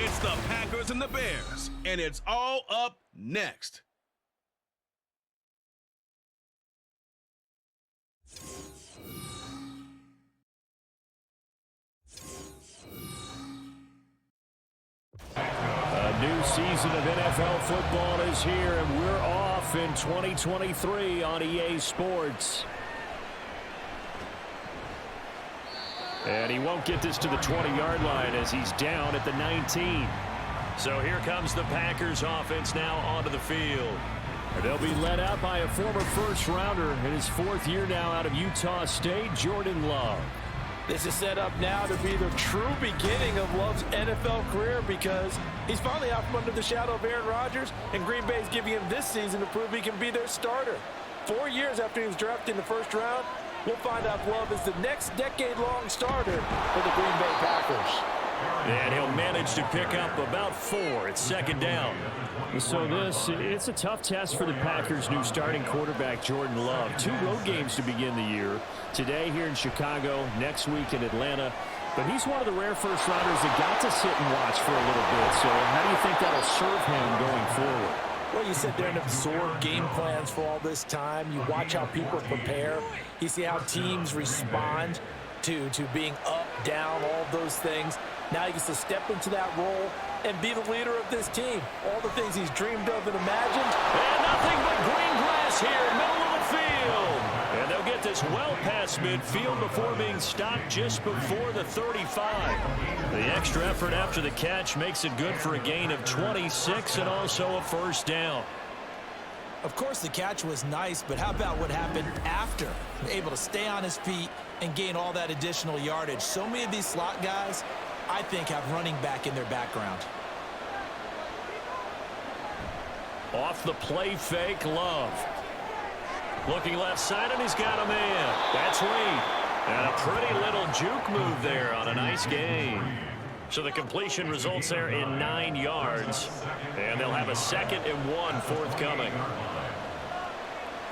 It's the Packers and the Bears, and it's all up next. A new season of NFL football is here, and we're off in 2023 on EA Sports. And he won't get this to the 20-yard line as he's down at the 19. So here comes the Packers offense now onto the field. They'll be led out by a former first-rounder in his fourth year now out of Utah State, Jordan Love. This is set up now to be the true beginning of Love's NFL career because he's finally out from under the shadow of Aaron Rodgers, and Green Bay's giving him this season to prove he can be their starter. 4 years after he was drafted in the first round, we'll find out if Love is the next decade-long starter for the Green Bay Packers. And he'll manage to pick up about 4. It's second down. So it's a tough test for the Packers' new starting quarterback, Jordan Love. 2 road games to begin the year. Today here in Chicago, next week in Atlanta. But he's one of the rare first-rounders that got to sit and watch for a little bit. So how do you think that'll serve him going forward? Well, you sit there and absorb game plans for all this time. You watch how people prepare. You see how teams respond to being up, down, all those things. Now he gets to step into that role and be the leader of this team. All the things he's dreamed of and imagined. And nothing but green grass here, middle of the field. And they'll get this well past midfield before being stopped just before the 35. The extra effort after the catch makes it good for a gain of 26 and also a first down. Of course, the catch was nice, but how about what happened after? Able to stay on his feet and gain all that additional yardage. So many of these slot guys, I think, have running back in their background. Off the play fake, Love. Looking left side, and he's got a man. That's Reed. And a pretty little juke move there on a nice gain. So the completion results there in 9 yards. And they'll have a 2nd and 1 forthcoming.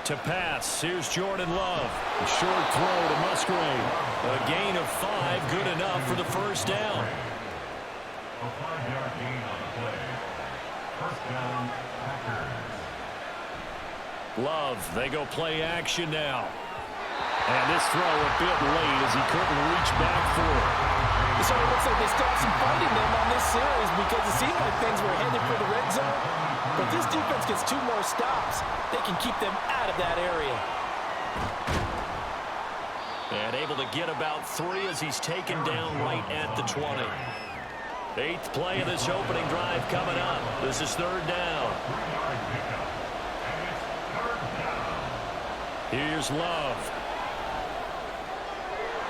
To pass, here's Jordan Love. A short throw to Musgrave. A gain of 5, good enough for the first down. A 5-yard gain on the play. First down, Packers. Love, they go play action now. And this throw a bit late as he couldn't reach back for it. So it looks like they still have some fighting them on this series because it seemed like things were headed for the red zone. But this defense gets 2 more stops. They can keep them out of that area. And able to get about 3 as he's taken down right at the 20. 8th play of this opening drive coming up. This is 3rd down. Here's Love.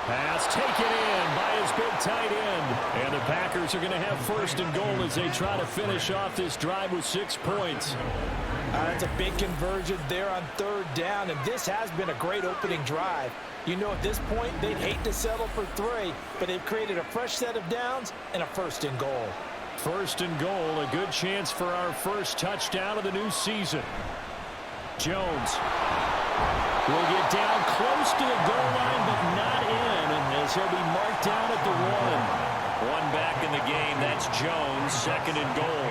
Pass taken in by his big tight end. And the Packers are going to have 1st and goal as they try to finish off this drive with 6 points. That's a big conversion there on 3rd down, and this has been a great opening drive. You know, at this point, they'd hate to settle for 3, but they've created a fresh set of downs and a 1st and goal. 1st and goal, a good chance for our first touchdown of the new season. Jones will get down close to the goal line, but not in, and as he'll be marked down at the 1. 1 back in the game, that's Jones, 2nd and goal.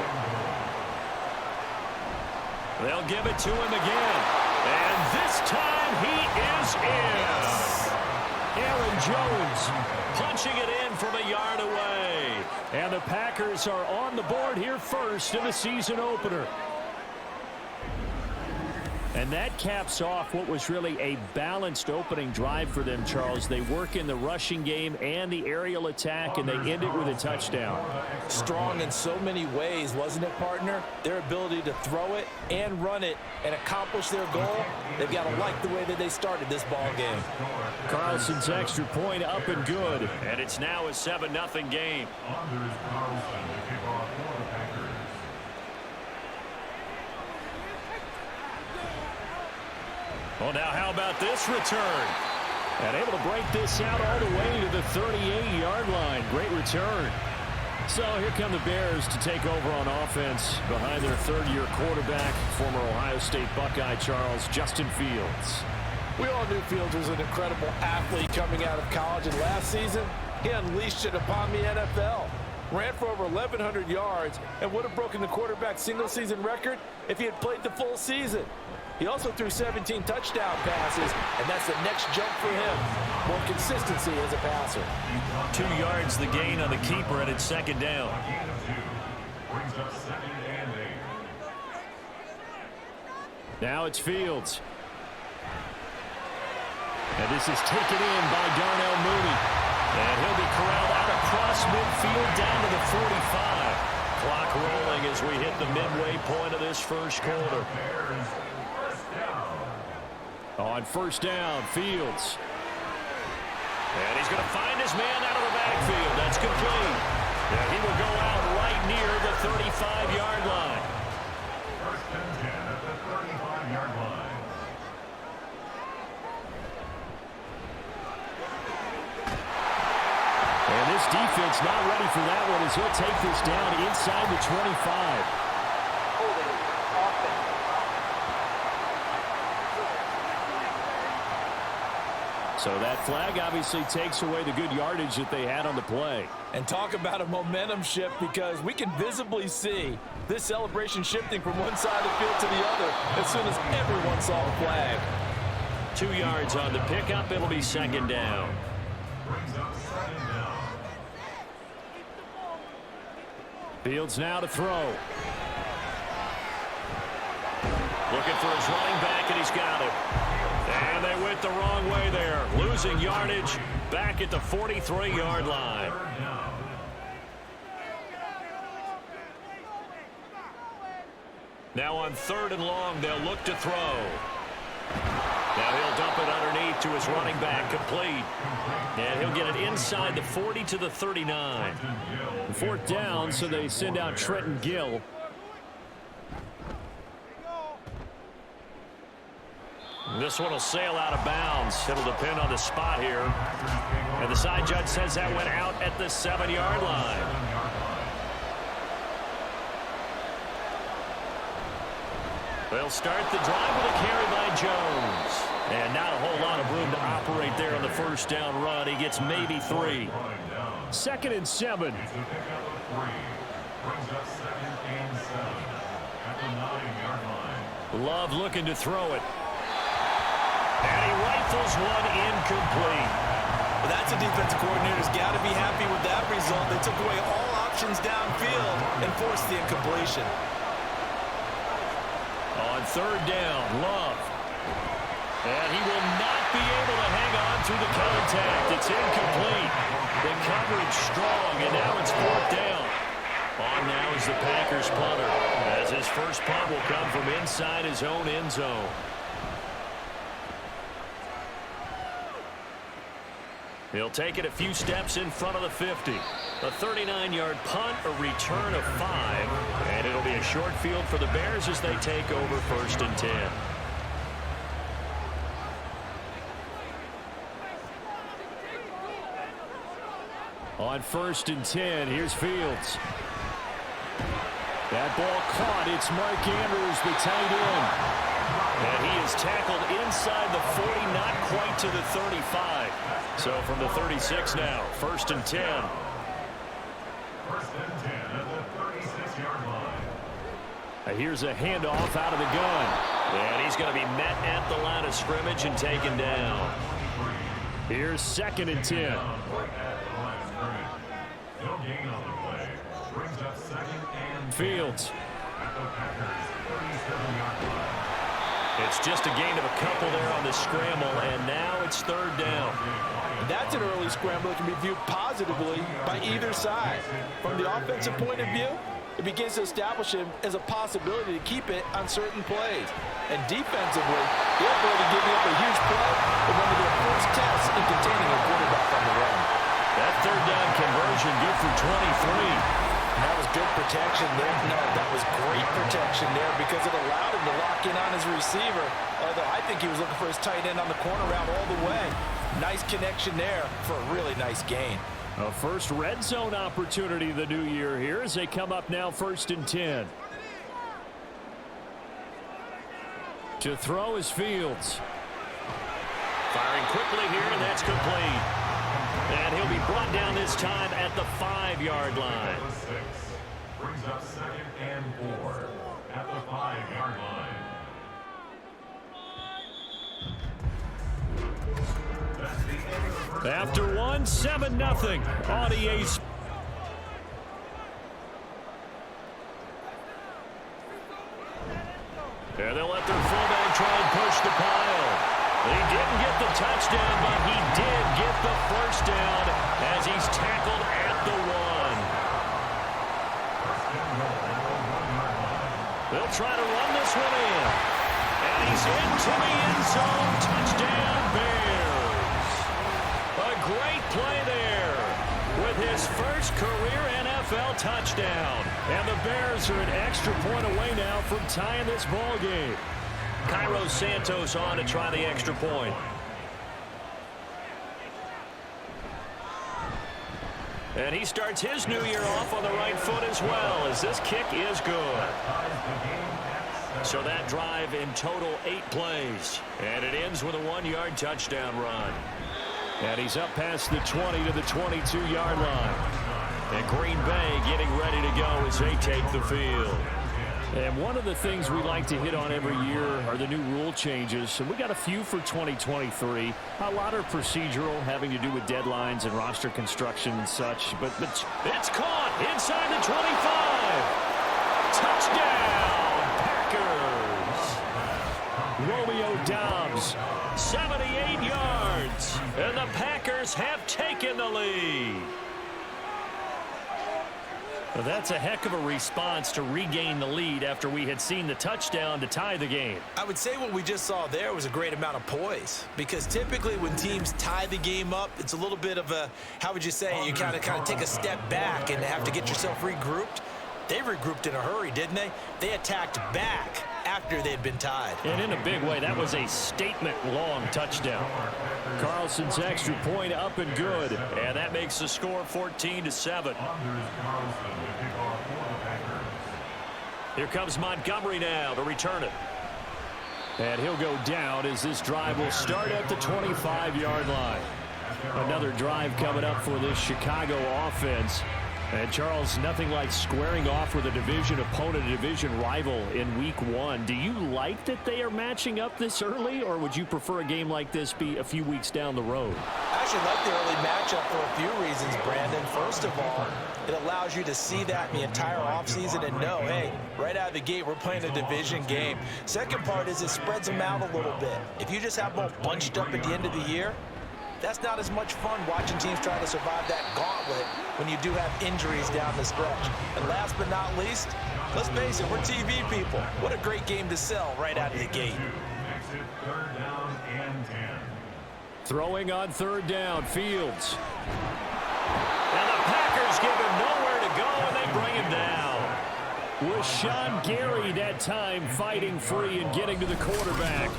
They'll give it to him again, and this time he is in. Aaron Jones punching it in from a yard away. And the Packers are on the board here first in the season opener. And that caps off what was really a balanced opening drive for them, Charles. They work in the rushing game and the aerial attack, and they end it with a touchdown. Strong in so many ways, wasn't it, partner? Their ability to throw it and run it and accomplish their goal, they've got to like the way that they started this ball game. Carlson's extra point up and good, and it's now a 7-0 game. Well, now how about this return? And able to break this out all the way to the 38-yard line. Great return. So here come the Bears to take over on offense behind their 3rd-year quarterback, former Ohio State Buckeye Charles, Justin Fields. We all knew Fields was an incredible athlete coming out of college, and last season, he unleashed it upon the NFL. ran for over 1,100 yards, and would have broken the quarterback's single-season record if he had played the full season. He also threw 17 touchdown passes, and that's the next jump for him. More consistency as a passer. 2 yards the gain on the keeper, and it's second down. Brings up 2nd and 8. Now it's Fields. And this is taken in by Darnell Mooney. And he'll be corralled out across midfield down to the 45. Clock rolling as we hit the midway point of this first quarter. On first down, Fields. And he's going to find his man out of the backfield. That's complete. And he will go out right near the 35-yard line. First and 10 at the 35-yard line. And this defense not ready for that one as he'll take this down inside the 25. So that flag obviously takes away the good yardage that they had on the play. And talk about a momentum shift, because we can visibly see this celebration shifting from one side of the field to the other as soon as everyone saw the flag. 2 yards on the pickup. It'll be second down. Brings up 2nd down. Fields now to throw. Looking for his running back, and he's got it. And they went the wrong way there. Losing yardage back at the 43-yard line. Now on 3rd and long, they'll look to throw. Now he'll dump it underneath to his running back, complete. And he'll get it inside the 40 to the 39. 4th down, so they send out Trenton Gill. This one will sail out of bounds. It'll depend on the spot here. And the side judge says that went out at the 7-yard line. They'll start the drive with a carry by Jones. And not a whole lot of room to operate there on the first down run. He gets maybe 3. 2nd and 7. Love looking to throw it. And he rifles one incomplete. Well, that's a defensive coordinator's got to be happy with that result. They took away all options downfield and forced the incompletion. On 3rd down, Love. And he will not be able to hang on through the contact. It's incomplete. The coverage strong, and now it's 4th down. On now is the Packers punter, as his first punt will come from inside his own end zone. He'll take it a few steps in front of the 50. A 39-yard punt, a return of 5. And it'll be a short field for the Bears as they take over 1st and 10. On 1st and 10, here's Fields. That ball caught. It's Mark Andrews, the tight end. And he is tackled inside the 40, not quite to the 35. So from the 36 now, 1st and 10. 1st and 10 at the 36-yard line. Here's a handoff out of the gun. And he's going to be met at the line of scrimmage and taken down. Here's 2nd and 10. No gain on the play. Brings up 2nd and 10. Fields. At the Packers' 37-yard line. It's just a gain of a couple there on the scramble, and now it's 3rd down. That's an early scramble that can be viewed positively by either side. From the offensive point of view, it begins to establish him as a possibility to keep it on certain plays. And defensively, they're ability to give up a huge play for one of their first tests in containing a quarterback on the run. That 3rd down conversion good for 23. And that was good protection there. No, that was great protection there because it allowed him to lock in on his receiver. Although I think he was looking for his tight end on the corner route all the way. Nice connection there for a really nice gain. A first red zone opportunity of the new year here as they come up now 1st and 10. To throw is Fields. Firing quickly here, and that's complete. And he'll be brought down this time at the 5-yard line. Brings up 2nd and 4 at the 5-yard line. After one, 7-0. Audiace. And they'll let their fullback try and push the pile. He didn't get the touchdown, but he did get the first down as he's tackled at the 1. They'll try to run this one in. And he's into the end zone. Touchdown, Bears. A great play there with his first career NFL touchdown. And the Bears are an extra point away now from tying this ball game. Cairo Santos on to try the extra point. And he starts his new year off on the right foot as well, as this kick is good. So that drive in total 8 plays. And it ends with a 1-yard touchdown run. And he's up past the 20 to the 22-yard line. And Green Bay getting ready to go as they take the field. And one of the things we like to hit on every year are the new rule changes. And we got a few for 2023. A lot are procedural, having to do with deadlines and roster construction and such. But it's caught inside the 25. Touchdown, Packers. Romeo Doubs, 78 yards. And the Packers have taken the lead. Well, that's a heck of a response to regain the lead after we had seen the touchdown to tie the game. I would say what we just saw there was a great amount of poise, because typically when teams tie the game up, it's a little bit of a, how would you say, you kind of take a step back and have to get yourself regrouped. They regrouped in a hurry, didn't they? They attacked back after they'd been tied. And in a big way, that was a statement-long touchdown. Carlson's extra point up and good. And that makes the score 14-7. Here comes Montgomery now to return it. And he'll go down as this drive will start at the 25-yard line. Another drive coming up for this Chicago offense. And, Charles, nothing like squaring off with a division opponent, a division rival in Week 1. Do you like that they are matching up this early, or would you prefer a game like this be a few weeks down the road? I actually like the early matchup for a few reasons, Brandon. First of all, it allows you to see that in the entire offseason and know, hey, right out of the gate, we're playing a division game. Second part is it spreads them out a little bit. If you just have them bunched up at the end of the year, that's not as much fun watching teams try to survive that gauntlet when you do have injuries down the stretch. And last but not least, let's face it, we're TV people. What a great game to sell right out of the gate. Third down and 10. Throwing on third down, Fields. And the Packers give him nowhere to go, and they bring him down. Was Sean Gary that time fighting free and getting to the quarterback.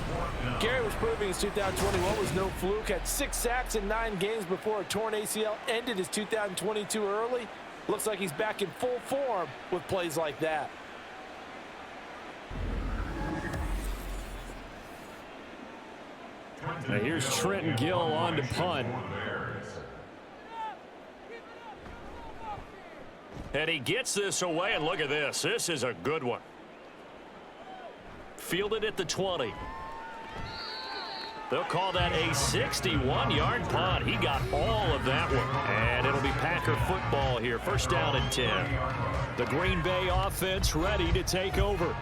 Gary was proving his 2021 was no fluke. Had 6 sacks in 9 games before a torn ACL ended his 2022 early. Looks like he's back in full form with plays like that. Now here's Trenton Gill on to punt. And he gets this away, and look at this. This is a good one. Fielded at the 20. They'll call that a 61-yard punt. He got all of that one. And it'll be Packer football here. First down and 10. The Green Bay offense ready to take over.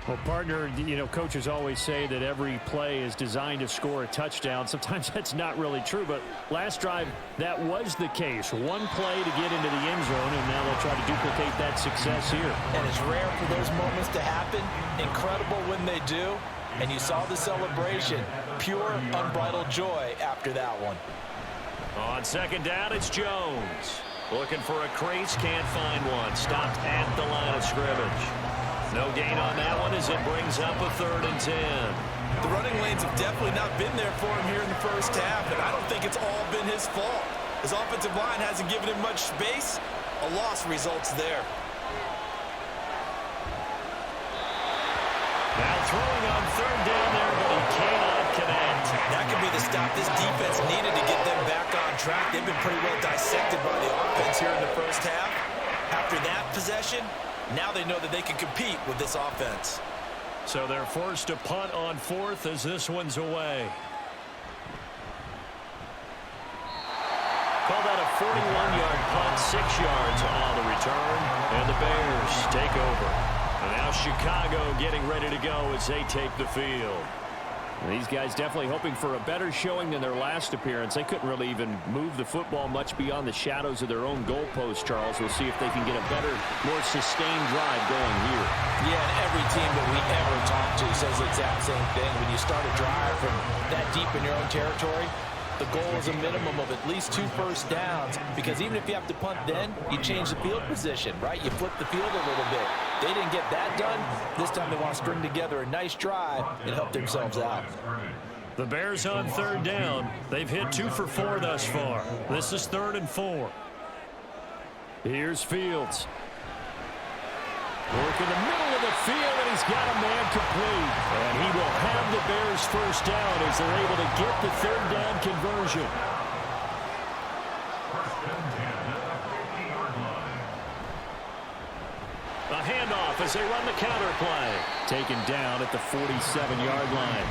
Well, partner, you know, coaches always say that every play is designed to score a touchdown. Sometimes that's not really true, but last drive, that was the case. One play to get into the end zone, and now they'll try to duplicate that success here. And it's rare for those moments to happen. Incredible when they do. And you saw the celebration. Pure, unbridled joy after that one. On second down, it's Jones. Looking for a crease, can't find one. Stopped at the line of scrimmage. No gain on that one as it brings up a 3rd and 10. The running lanes have definitely not been there for him here in the first half, and I don't think it's all been his fault. His offensive line hasn't given him much space. A loss results there. Now throwing on 3rd down there, but he cannot connect. That could be the stop this defense needed to get them back on track. They've been pretty well dissected by the offense here in the first half. After that possession, now they know that they can compete with this offense. So they're forced to punt on fourth as this one's away. Call that a 41-yard punt, 6 yards on the return, and the Bears take over. And now Chicago getting ready to go as they take the field. These guys definitely hoping for a better showing than their last appearance. They couldn't really even move the football much beyond the shadows of their own goalpost, Charles. We'll see if they can get a better, more sustained drive going here. Yeah, and every team that we ever talk to says the exact same thing. When you start a drive from that deep in your own territory, the goal is a minimum of at least 2 first downs, because even if you have to punt then, you change the field position, right? You flip the field a little bit. They didn't get that done. This time they want to string together a nice drive and help themselves out. The Bears on third down. They've hit 2 for 4 thus far. This is 3rd and 4. Here's Fields. Work in the middle of the field, and he's got a man complete. And he will have the Bears first down as they're able to get the 3rd down conversion. A handoff as they run the counter play. Taken down at the 47-yard line.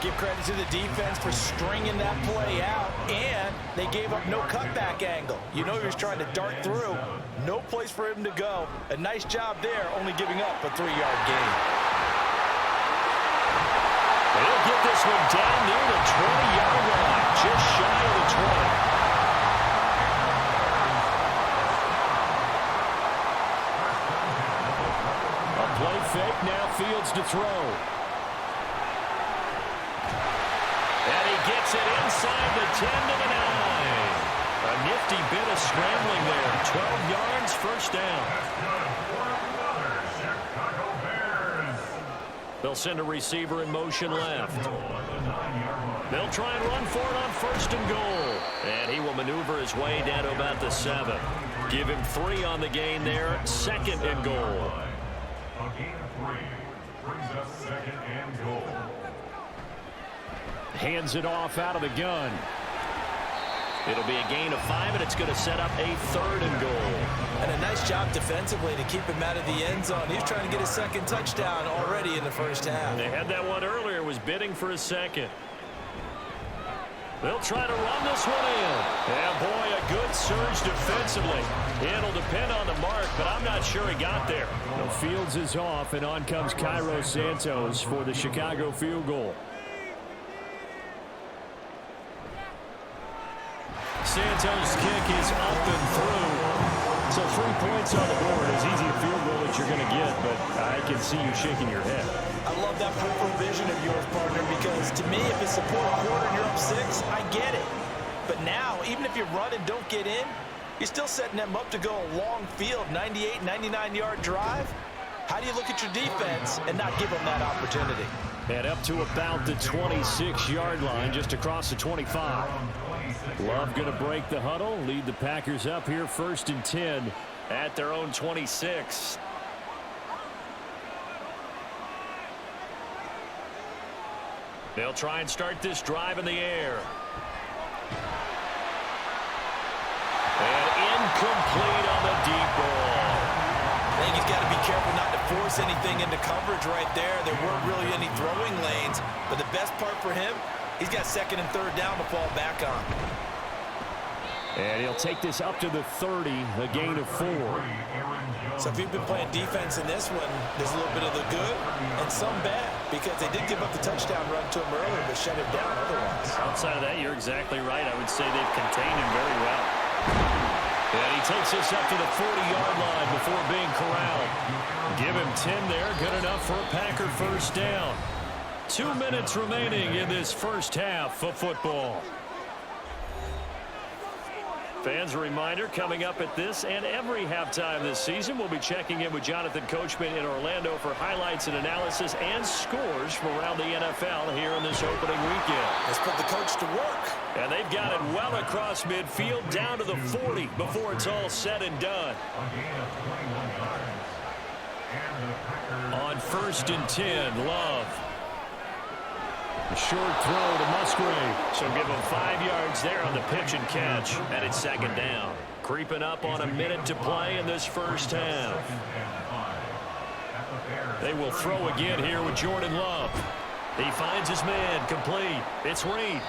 Give credit to the defense for stringing that play out, and they gave up no cutback angle. You know he was trying to dart through. No place for him to go. A nice job there, only giving up a 3-yard gain. They'll get this one down near the 20-yard line, just shy of the 20. A play fake, now Fields to throw. And he gets it inside the 10 to the 9. A nifty bit of scrambling there. 12 yards, first down. They'll send a receiver in motion left. They'll try and run for it on 1st and goal. And he will maneuver his way down to about the 7. Give him 3 on the gain there. 2nd and goal. A gain of 3 brings us 2nd and goal. Hands it off out of the gun. It'll be a gain of 5, and it's going to set up a 3rd and goal. And a nice job defensively to keep him out of the end zone. He's trying to get his 2nd touchdown already in the first half. They had that one earlier, was bidding for his 2nd. They'll try to run this one in. And boy, a good surge defensively. It'll depend on the mark, but I'm not sure he got there. The Fields is off, and on comes Cairo Santos for the Chicago field goal. Santos' kick is up and through. So 3 points on the board. As easy a field goal that you're going to get, but I can see you shaking your head. I love that peripheral vision of yours, partner, because to me, if it's the 4th quarter and you're up 6, I get it. But now, even if you run and don't get in, you're still setting them up to go a long field, 98, 99-yard drive. How do you look at your defense and not give them that opportunity? And up to about the 26-yard line, just across the 25. Love going to break the huddle, lead the Packers up here 1st and 10 at their own 26. They'll try and start this drive in the air. And incomplete on the deep ball. I think he's got to be careful not to force anything into coverage right there. There weren't really any throwing lanes, but the best part for him, he's got 2nd and 3rd down to fall back on. And he'll take this up to the 30, a gain of 4. So if you've been playing defense in this one, there's a little bit of the good and some bad, because they did give up the touchdown run to him earlier, but shut him down otherwise. Outside of that, you're exactly right. I would say they've contained him very well. And he takes this up to the 40-yard line before being corralled. Give him 10 there, good enough for a Packer first down. 2 minutes remaining in this first half of football. Fans, a reminder, coming up at this and every halftime this season, we'll be checking in with Jonathan Coachman in Orlando for highlights and analysis and scores from around the NFL here in this opening weekend. Let's put the coach to work. And they've got it well across midfield, down to the 40 before it's all said and done. On 1st and 10, Love. Short throw to Musgrave. So give him 5 yards there on the pitch and catch, and it's second down. Creeping up on a minute to play in this first half. They will throw again here with Jordan Love. He finds his man, complete. It's Reed.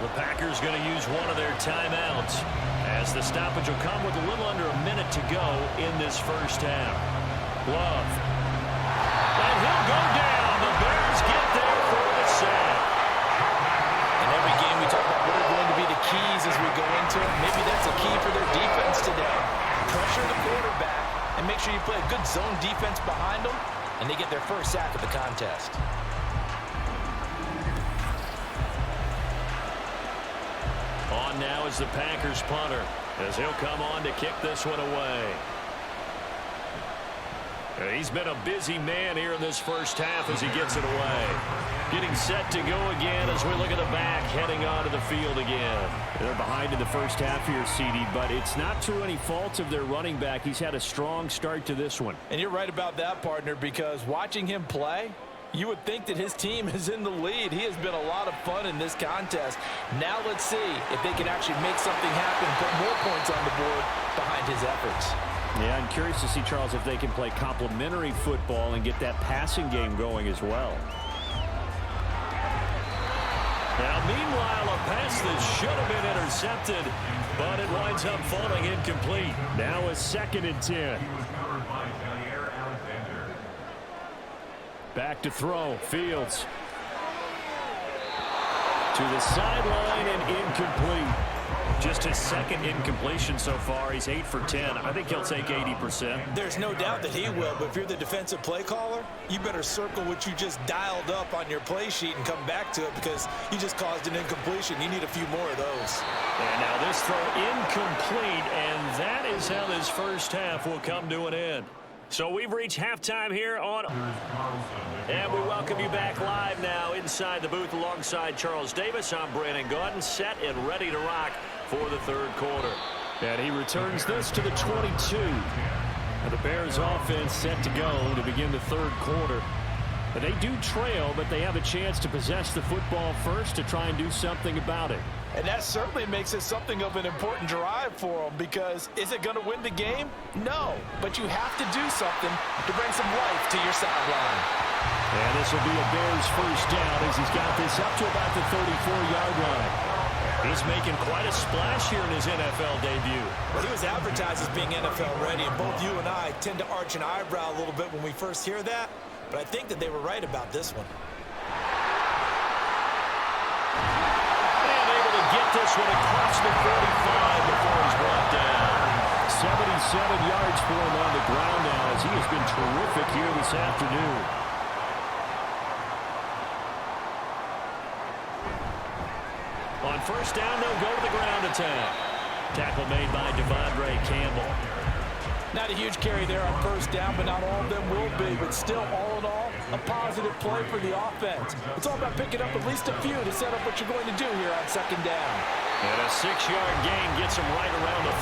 The Packers going to use one of their timeouts as the stoppage will come with a little under a minute to go in this first half. Love. And he'll go down. The Bears get there for the sack. In every game we talk about what are going to be the keys as we go into it. Maybe that's a key for their defense today. Pressure the quarterback and make sure you play a good zone defense behind them, and they get their first sack of the contest. On now is the Packers punter as he'll come on to kick this one away. He's been a busy man here in this first half as he gets it away. Getting set to go again as we look at the back heading onto the field again. They're behind in the first half here, CD, but it's not through any fault of their running back. He's had a strong start to this one. And you're right about that, partner, because watching him play, you would think that his team is in the lead. He has been a lot of fun in this contest. Now let's see if they can actually make something happen, put more points on the board behind his efforts. Yeah, I'm curious to see, Charles, if they can play complementary football and get that passing game going as well. Now, meanwhile, a pass that should have been intercepted, but it winds up falling incomplete. Now a 2nd and 10. Back to throw. Fields. To the sideline and incomplete. Just his second incompletion so far. He's 8 for 10. I think he'll take 80%. There's no doubt that he will, but if you're the defensive play caller, you better circle what you just dialed up on your play sheet and come back to it because you just caused an incompletion. You need a few more of those. And now this throw incomplete, and that is how this first half will come to an end. So we've reached halftime here on... And we welcome you back live now inside the booth alongside Charles Davis. I'm Brandon Gaudin, set and ready to rock for the third quarter. And he returns this to the 22. And the Bears offense set to go to begin the third quarter. But they do trail, but they have a chance to possess the football first to try and do something about it. And that certainly makes it something of an important drive for them because is it going to win the game? No, but you have to do something to bring some life to your sideline. And this will be a Bears first down as he's got this up to about the 34-yard line. He's making quite a splash here in his NFL debut. Well, he was advertised as being NFL ready, and both you and I tend to arch an eyebrow a little bit when we first hear that, but I think that they were right about this one. Get this one across the 45 before he's brought down. 77 yards for him on the ground now as he has been terrific here this afternoon. On first down, they'll go to the ground attack. Tackle made by Devondre Campbell. Not a huge carry there on first down, but not all of them will be. But still, all in all, a positive play for the offense. It's all about picking up at least a few to set up what you're going to do here on second down. And a 6-yard gain gets him right around the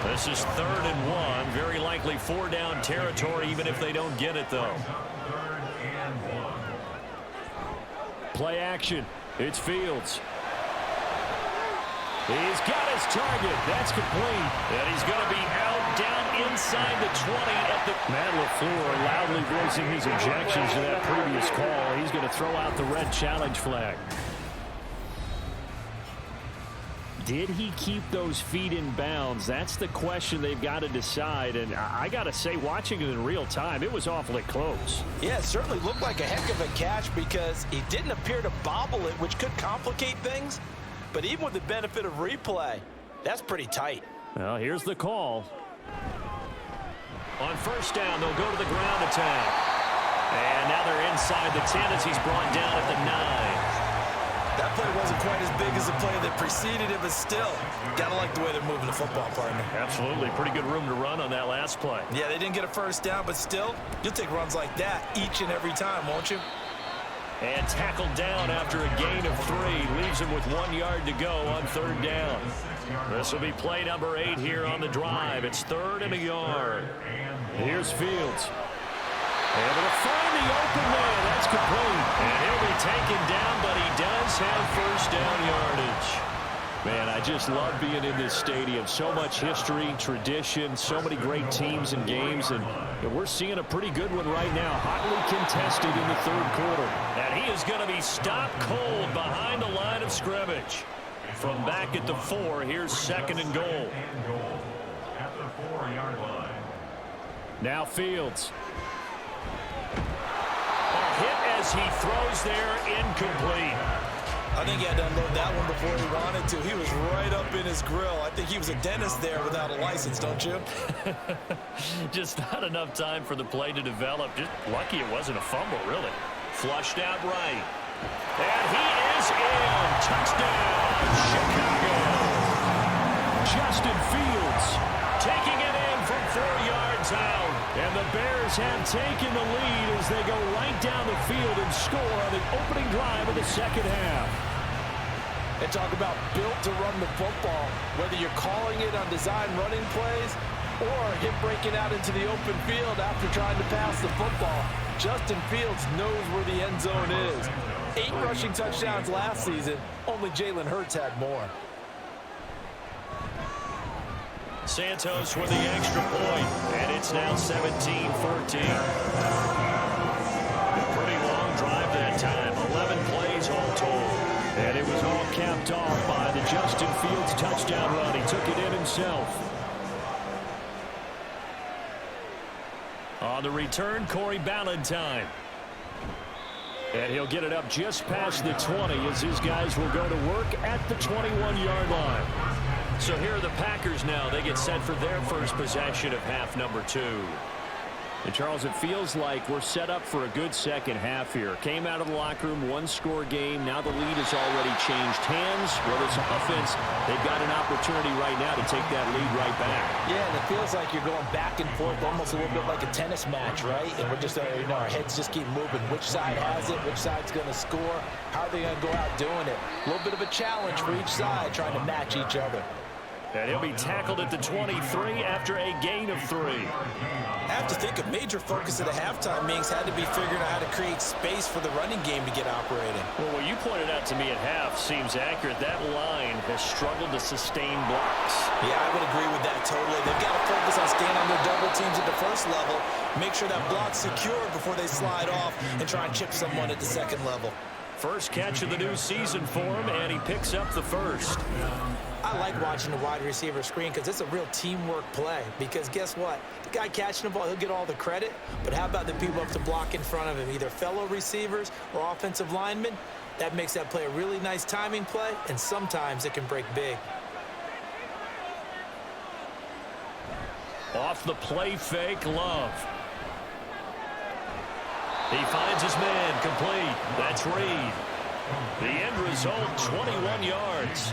43. This is 3rd and 1. Very likely 4-down territory, even if they don't get it, though. Play action. It's Fields. He's got his target. That's complete. And he's going to be out down inside the 20 at the... Matt LaFleur loudly voicing his objections to that previous call. He's going to throw out the red challenge flag. Did he keep those feet in bounds? That's the question they've got to decide. And I got to say, watching it in real time, it was awfully close. Yeah, it certainly looked like a heck of a catch because he didn't appear to bobble it, which could complicate things. But even with the benefit of replay, that's pretty tight. Well, here's the call. On first down, they'll go to the ground attack. And now they're inside the 10 as he's brought down at the 9. That play wasn't quite as big as the play that preceded it, but still, gotta like the way they're moving the football, partner. Absolutely. Pretty good room to run on that last play. Yeah, they didn't get a first down, but still, you'll take runs like that each and every time, won't you? And tackled down after a gain of 3. Leaves him with 1 yard to go on 3rd down. This will be play number 8 here on the drive. It's 3rd and a yard. Here's Fields. Able to find the open man. That's complete. And he'll be taken down, but he does have first down yardage. Man, I just love being in this stadium. So much history, tradition, so many great teams and games, and we're seeing a pretty good one right now. Hotly contested in the third quarter. And he is going to be stopped cold behind the line of scrimmage. From back at the 4, here's second and goal. At the 4-yard line. Now Fields. A hit as he throws there, incomplete. I think he had to unload that one before he wanted to. He was right up in his grill. I think he was a dentist there without a license, don't you? Just not enough time for the play to develop. Just lucky it wasn't a fumble, really. Flushed out right. And he is in. Touchdown, Chicago. Justin Fields. Taking it in from 4 yards out. And the Bears have taken the lead as they go right down the field and score on the opening drive of the second half. And talk about built to run the football. Whether you're calling it on design running plays or him breaking out into the open field after trying to pass the football, Justin Fields knows where the end zone is. 8 rushing touchdowns last season. Only Jalen Hurts had more. Santos with the extra point, and it's now 17-14. Pretty long drive that time, 11 plays all told. And it was all capped off by the Justin Fields touchdown run. He took it in himself. On the return, Corey Ballantyne. And he'll get it up just past the 20 as his guys will go to work at the 21-yard line. So here are the Packers now. They get set for their first possession of half number 2. And Charles, it feels like we're set up for a good second half here. Came out of the locker room, 1-score game. Now the lead has already changed hands. Well, this offense, they've got an opportunity right now to take that lead right back. Yeah, and it feels like you're going back and forth, almost a little bit like a tennis match, right? And we're just, our heads just keep moving. Which side has it? Which side's going to score? How are they going to go out doing it? A little bit of a challenge for each side, trying to match each other. And he'll be tackled at the 23 after a gain of 3. I have to think a major focus of the halftime meetings had to be figuring out how to create space for the running game to get operating. Well, what you pointed out to me at half seems accurate. That line has struggled to sustain blocks. Yeah, I would agree with that totally. They've got to focus on staying on their double teams at the first level, make sure that block's secure before they slide off and try and chip someone at the second level. First catch of the new season for him, and he picks up the first. I like watching the wide receiver screen because it's a real teamwork play. Because guess what? The guy catching the ball, he'll get all the credit. But how about the people up to block in front of him, either fellow receivers or offensive linemen? That makes that play a really nice timing play, and sometimes it can break big. Off the play fake, Love. He finds his man, complete. That's Reed. The end result, 21 yards.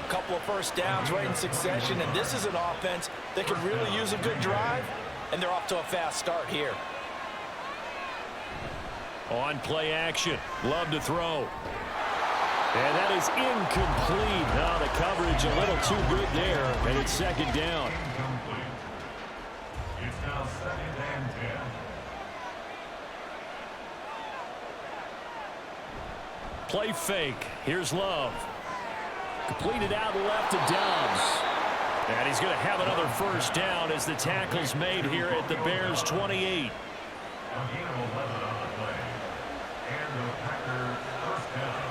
A couple of first downs right in succession, and this is an offense that could really use a good drive, and they're off to a fast start here. On play action, Love to throw. And that is incomplete. Now the coverage a little too good there, and it's second down. It's now 2nd and 10. Play fake. Here's Love. Completed out left to Dobbs. And he's going to have another first down as the tackle's made here at the Bears' 28. A gain of 11 on the play. And the Packers first down.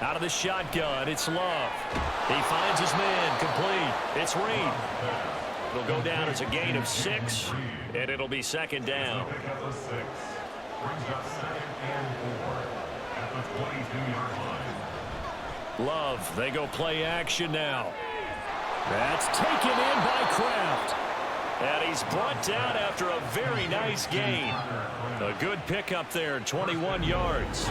Out of the shotgun, it's Love. He finds his man, complete. It's Reed. It'll go down as a gain of 6, and it'll be second down. Pick up a 6. Brings up 2nd and 4 at the 22-yard line. Love, they go play action now. That's taken in by Kraft. And he's brought down after a very nice gain. A good pickup there, 21 yards.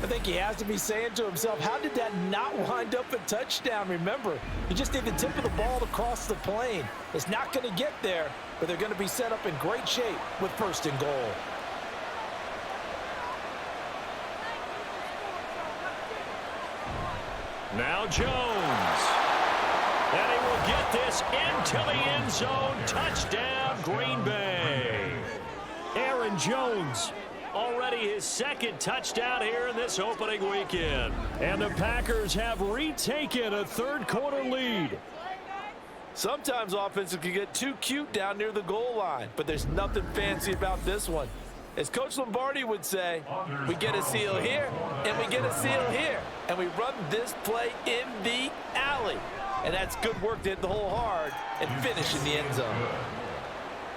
I think he has to be saying to himself, how did that not wind up a touchdown? Remember, you just need the tip of the ball to cross the plane. It's not going to get there, but they're going to be set up in great shape with first and goal. Now Jones. And he will get this into the end zone. Touchdown, Green Bay. Aaron Jones. Already his second touchdown here in this opening weekend. And the Packers have retaken a third-quarter lead. Sometimes offenses can get too cute down near the goal line, but there's nothing fancy about this one. As Coach Lombardi would say, we get a seal here, and we get a seal here, and we run this play in the alley. And that's good work to hit the hole hard and finish in the end zone.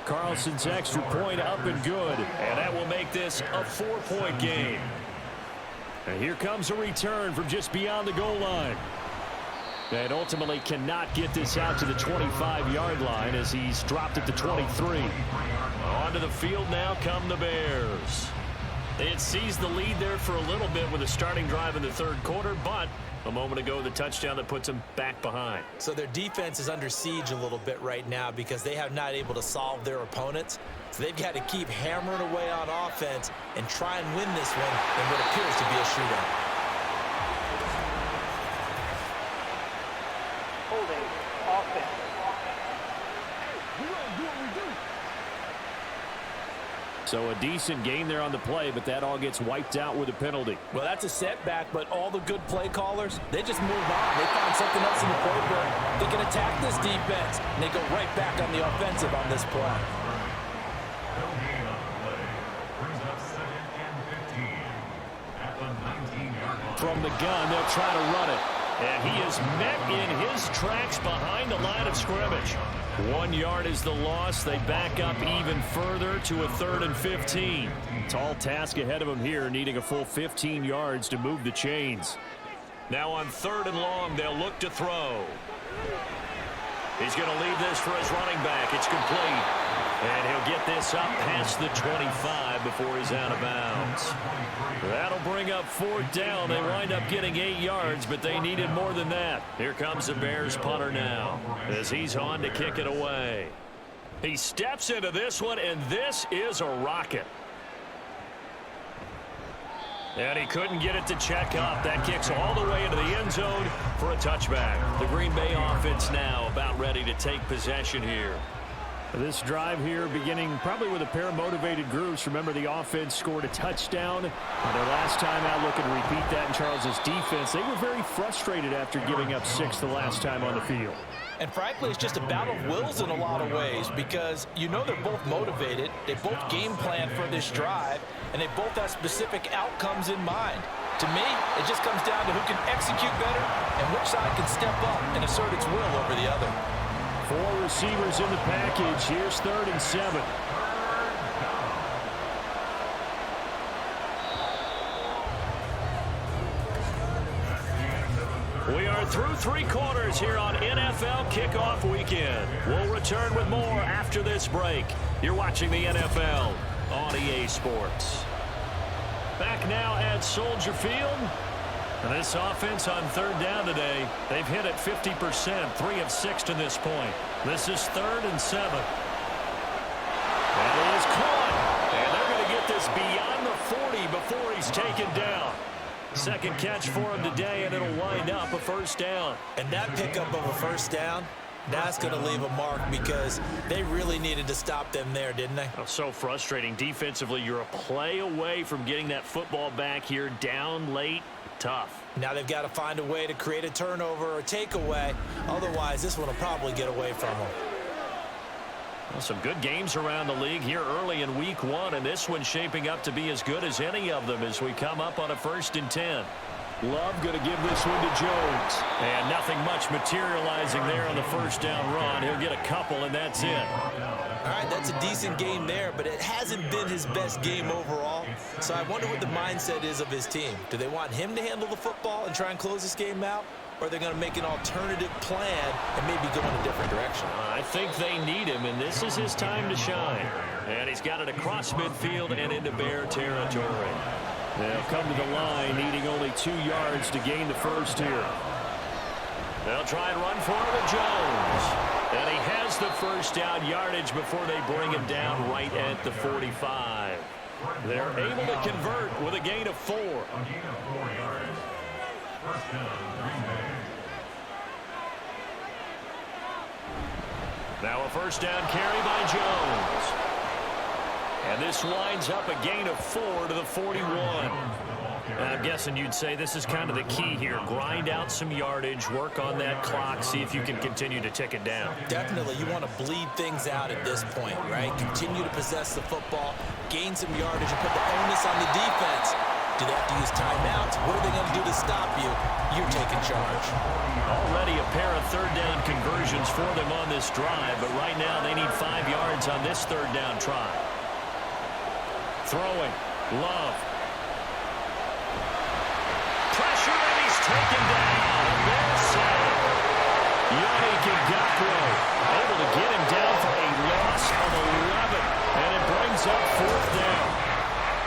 Carlson's extra point up and good. And that will make this a 4-point game. And here comes a return from just beyond the goal line. And ultimately cannot get this out to the 25-yard line as he's dropped it to 23. Onto the field now come the Bears. They had seized the lead there for a little bit with a starting drive in the third quarter, but a moment ago the touchdown that puts them back behind. So their defense is under siege a little bit right now because they have not able to solve their opponents. So they've got to keep hammering away on offense and try and win this one in what appears to be a shootout. So a decent gain there on the play, but that all gets wiped out with a penalty. Well, that's a setback, but all the good play callers, they just move on. They find something else in the playbook. They can attack this defense, and they go right back on the offensive on this play. No gain on the play. Brings up 2nd and 15 at the 19-yard line. From the gun, they'll try to run it. And he is met in his tracks behind the line of scrimmage. 1 yard is the loss. They back up even further to a 3rd and 15. Tall task ahead of him here, needing a full 15 yards to move the chains. Now on 3rd and long, they'll look to throw. He's going to leave this for his running back. It's complete. And he'll get this up past the 25 before he's out of bounds. That'll bring up 4th down. They wind up getting 8 yards, but they needed more than that. Here comes the Bears punter now as he's on to kick it away. He steps into this one, and this is a rocket. And he couldn't get it to check up. That kicks all the way into the end zone for a touchback. The Green Bay offense now about ready to take possession here. This drive here beginning probably with a pair of motivated groups. Remember, the offense scored a touchdown on their last time out, looking to repeat that in Charles's defense. They were very frustrated after giving up 6 the last time on the field. And frankly, it's just a battle of wills in a lot of ways because you know they're both motivated, they both game plan for this drive, and they both have specific outcomes in mind. To me, it just comes down to who can execute better and which side can step up and assert its will over the other. 4 receivers in the package. Here's 3rd and 7. We are through 3 quarters here on NFL Kickoff Weekend. We'll return with more after this break. You're watching the NFL on EA Sports. Back now at Soldier Field. And this offense on 3rd down today, they've hit it 50%, 3 of 6 to this point. This is 3rd and 7. That is caught. And they're going to get this beyond the 40 before he's taken down. Second catch for him today, and it'll wind up a 1st down. And that pickup of a 1st down, that's going to leave a mark because they really needed to stop them there, didn't they? Oh, so frustrating. Defensively, you're a play away from getting that football back here down late. Tough. Now they've got to find a way to create a turnover or takeaway. Otherwise, this one will probably get away from them. Well, some good games around the league here early in week 1, and this one's shaping up to be as good as any of them as we come up on a 1st and 10. Love going to give this one to Jones. And nothing much materializing there on the 1st down run. He'll get a couple, and that's it. All right, that's a decent game there, but it hasn't been his best game overall. So I wonder what the mindset is of his team. Do they want him to handle the football and try and close this game out? Or are they going to make an alternative plan and maybe go in a different direction? I think they need him, and this is his time to shine. And he's got it across midfield and into Bear territory. They'll come to the line, needing only 2 yards to gain the 1st here. They'll try and run for it with Jones. And he has the 1st down yardage before they bring him down right at the 45. They're able to convert with a gain of 4. A gain of 4 yards. 1st down, Green Bay. Now a first down carry by Jones. And this winds up a gain of 4 to the 41. I'm guessing you'd say this is kind of the key here. Grind out some yardage, work on that clock, see if you can continue to tick it down. Definitely, you want to bleed things out at this point, right? Continue to possess the football, gain some yardage, and put the onus on the defense. Do they have to use timeouts? What are they going to do to stop you? You're taking charge. Already a pair of third down conversions for them on this drive, but right now they need 5 yards on this third down try. Throwing. Love. Pressure, and he's taken down. There's sack. Yannick Ngakoue able to get him down for a loss of 11, and it brings up 4th down.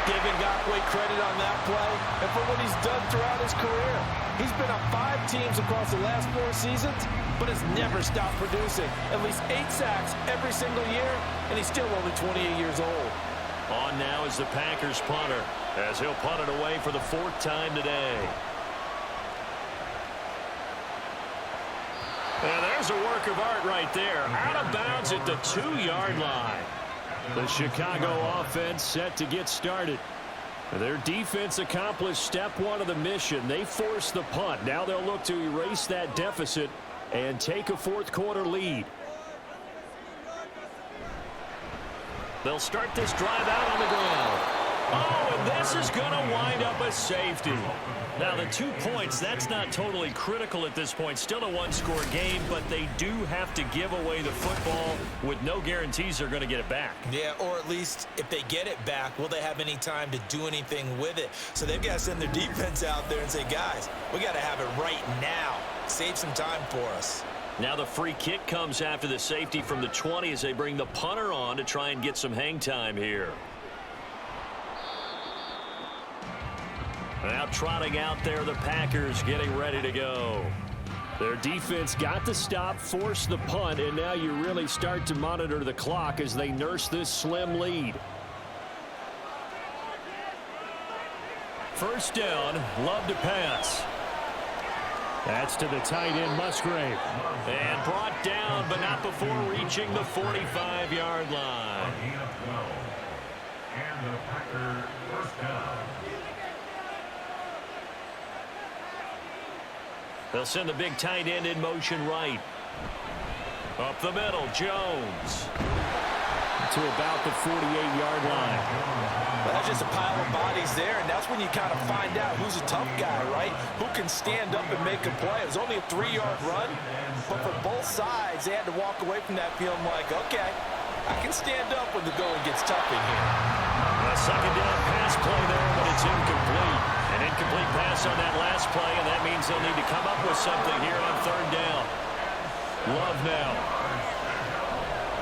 Give Ngakoue credit on that play and for what he's done throughout his career. He's been on 5 teams across the last 4 seasons, but has never stopped producing. At least 8 sacks every single year, and he's still only 28 years old. On now is the Packers punter, as he'll punt it away for the 4th time today. And there's a work of art right there. Out of bounds at the 2-yard line. The Chicago offense set to get started. Their defense accomplished step 1 of the mission. They forced the punt. Now they'll look to erase that deficit and take a 4th quarter lead. They'll start this drive out on the ground. Oh, and this is going to wind up a safety. Now, the 2 points, that's not totally critical at this point. Still a 1-score game, but they do have to give away the football with no guarantees they're going to get it back. Yeah, or at least if they get it back, will they have any time to do anything with it? So they've got to send their defense out there and say, guys, we got to have it right now. Save some time for us. Now the free kick comes after the safety from the 20 as they bring the punter on to try and get some hang time here. Now trotting out there, the Packers getting ready to go. Their defense got the stop, forced the punt, and now you really start to monitor the clock as they nurse this slim lead. First down, Love to pass. That's to the tight end, Musgrave. And brought down, but not before reaching the 45-yard line. And the Packer first down. They'll send the big tight end in motion right. Up the middle, Jones. To about the 48-yard line. Well, that's just a pile of bodies there, and that's when you kind of find out who's a tough guy, right? Who can stand up and make a play. It was only a 3-yard run, but for both sides, they had to walk away from that feeling like, okay, I can stand up when the going gets tough in here. A second down pass play there, but it's incomplete. An incomplete pass on that last play, and that means they'll need to come up with something here on 3rd down. Love now.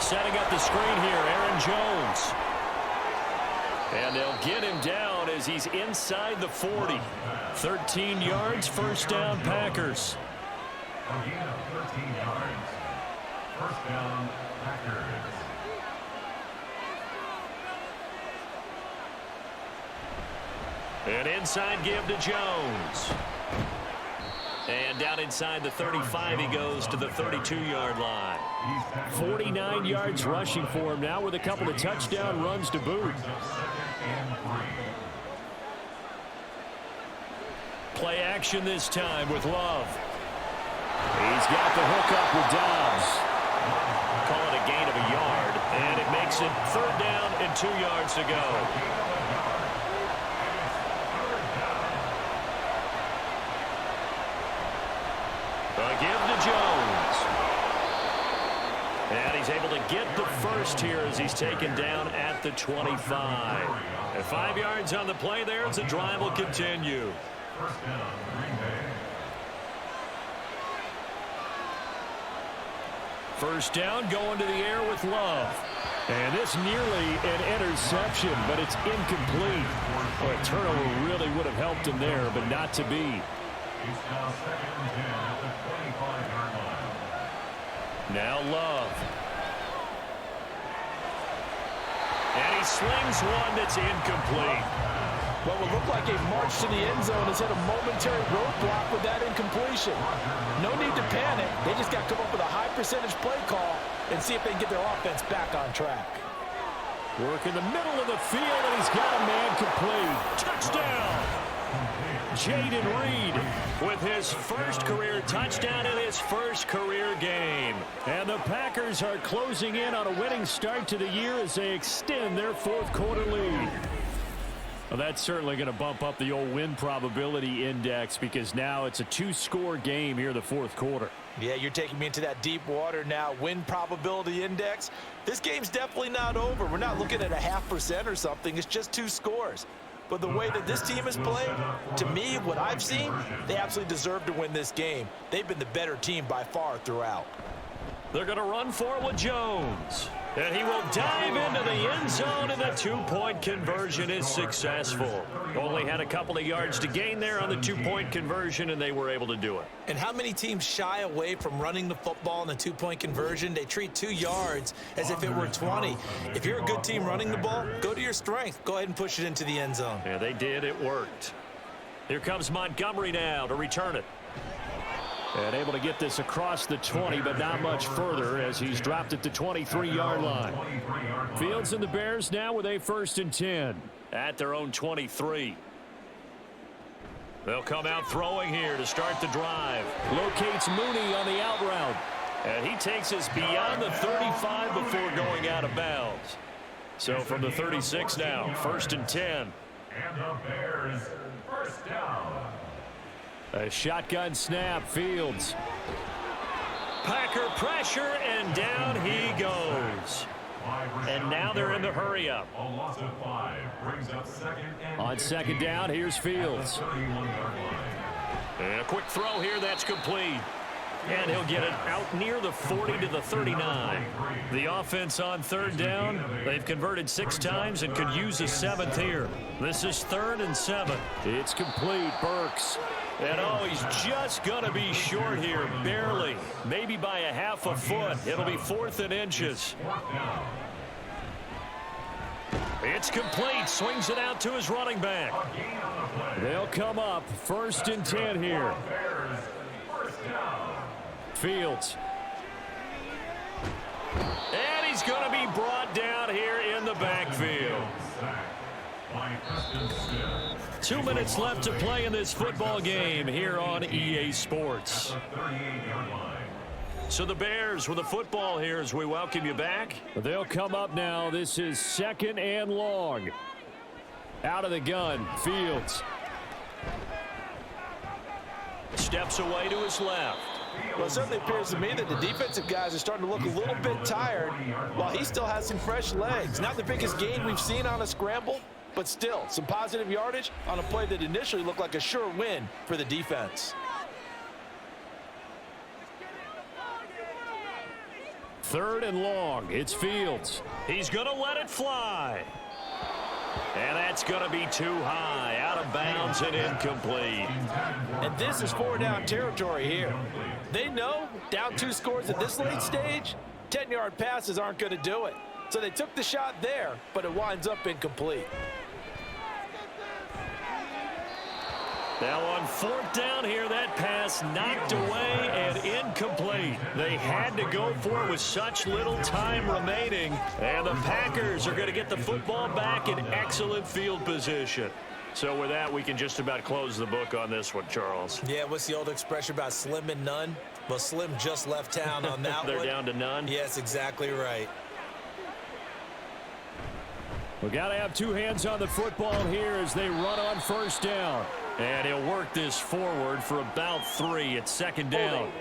Setting up the screen here, Aaron Jones. And they'll get him down as he's inside the 40. 13 yards, first down, Packers. A gain of 13 yards. First down, Packers. An inside give to Jones. And down inside the 35 he goes to the 32-yard line. 49 yards rushing for him now with a couple of touchdown runs to boot. Play action this time with Love. He's got the hook up with Dobbs. Call it a gain of a yard, and it makes it 3rd down and 2 yards to go. A give to Jones. And he's able to get the first here as he's taken down at the 25. And 5 yards on the play there as the drive will continue. First down, Green Bay. First down going to the air with Love. And it's nearly an interception, but it's incomplete. Well, a turnover really would have helped him there, but not to be. He's now 2nd and 10 at the 25-yard line. Now Love. And he slings one that's incomplete. What would look like a march to the end zone has hit a momentary roadblock with that incompletion. No need to panic. They just got to come up with a high percentage play call and see if they can get their offense back on track. Work in the middle of the field, and he's got a man complete. Touchdown! Jaden Reed with his first career touchdown in his first career game. And the Packers are closing in on a winning start to the year as they extend their fourth quarter lead. Well, that's certainly going to bump up the old win probability index because now it's a two-score game here in the fourth quarter. Yeah, you're taking me into that deep water now. Win probability index. This game's definitely not over. We're not looking at a 0.5% or something. It's just 2 scores. But the way that this team has played, to me, what I've seen, they absolutely deserve to win this game. They've been the better team by far throughout. They're going to run for it with Jones. And he will dive into the end zone, and the 2-point conversion is successful. Only had a couple of yards to gain there on the 2-point conversion, and they were able to do it. And how many teams shy away from running the football in the 2-point conversion? They treat 2 yards as if it were 20. If you're a good team running the ball, go to your strength. Go ahead and push it into the end zone. Yeah, they did. It worked. Here comes Montgomery now to return it. And able to get this across the 20, but not much further as he's dropped at the 23-yard line. Fields and the Bears now with a 1st and 10. At their own 23. They'll come out throwing here to start the drive. Locates Mooney on the out route. And he takes us beyond the 35 before going out of bounds. So from the 36 now, 1st and 10. And the Bears, first down. A shotgun snap, Fields. Packer pressure, and down he goes. And now they're in the hurry up. A loss of 5 brings up 2nd and On 2nd down, here's Fields. And a quick throw here, that's complete. And he'll get it out near the 40 to the 39. The offense on 3rd down. They've converted 6 times and could use a 7th here. This is 3rd and 7. It's complete, Burks. And oh, he's just going to be short here, barely. Maybe by a 1/2 foot. It'll be 4th and inches. It's complete. Swings it out to his running back. They'll come up 1st and 10 here. Fields. And he's going to be brought down here in the backfield. 2 minutes left to play in this football game here on EA Sports. So the Bears with the football here as we welcome you back. They'll come up now. This is 2nd and long. Out of the gun, Fields. Steps away to his left. Well, it certainly appears to me that the defensive guys are starting to look a little bit tired while he still has some fresh legs. Not the biggest gain we've seen on a scramble, but still some positive yardage on a play that initially looked like a sure win for the defense. 3rd and long. It's Fields. He's going to let it fly. And that's going to be too high. Out of bounds and incomplete. And this is 4-down territory here. They know down 2 scores at this late stage, 10-yard passes aren't going to do it. So they took the shot there, but it winds up incomplete. Now on 4th down here, that pass knocked away and incomplete. They had to go for it with such little time remaining. And the Packers are going to get the football back in excellent field position. So with that, we can just about close the book on this one, Charles. Yeah, what's the old expression about slim and none? Well, Slim just left town on that They're one. down to none? Yes, exactly right. We got to have 2 hands on the football here as they run on 1st down. And he'll work this forward for about 3 at 2nd down.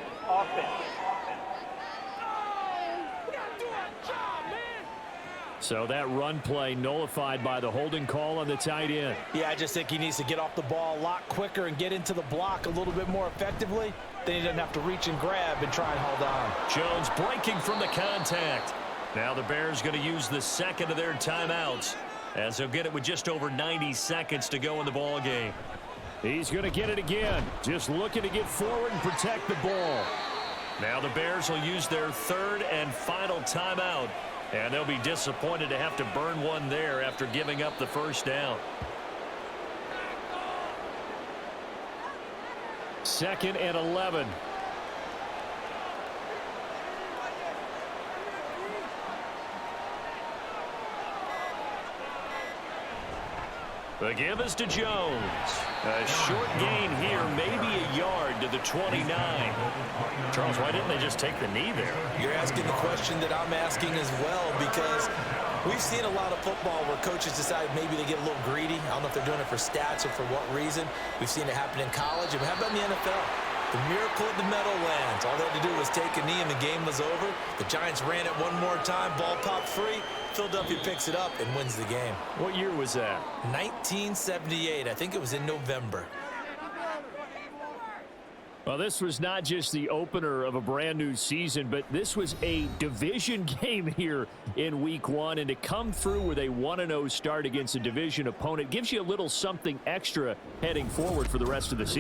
So that run play nullified by the holding call on the tight end. Yeah, I just think he needs to get off the ball a lot quicker and get into the block a little bit more effectively. Then he doesn't have to reach and grab and try and hold on. Jones breaking from the contact. Now the Bears going to use the 2nd of their timeouts as they'll get it with just over 90 seconds to go in the ball game. He's going to get it again. Just looking to get forward and protect the ball. Now the Bears will use their 3rd and final timeout. And they'll be disappointed to have to burn one there after giving up the 1st down. 2nd and 11. The give is to Jones. A short gain here, maybe a yard to the 29. Charles, why didn't they just take the knee there? You're asking the question that I'm asking as well, because we've seen a lot of football where coaches decide maybe they get a little greedy. I don't know if they're doing it for stats or for what reason. We've seen it happen in college. And how about in the NFL? The miracle of the Meadowlands. All they had to do was take a knee and the game was over. The Giants ran it one more time. Ball popped free. Philadelphia picks it up and wins the game. What year was that? 1978. I think it was in November. Well, this was not just the opener of a brand new season, but this was a division game here in week 1. And to come through with a 1-0 start against a division opponent gives you a little something extra heading forward for the rest of the season.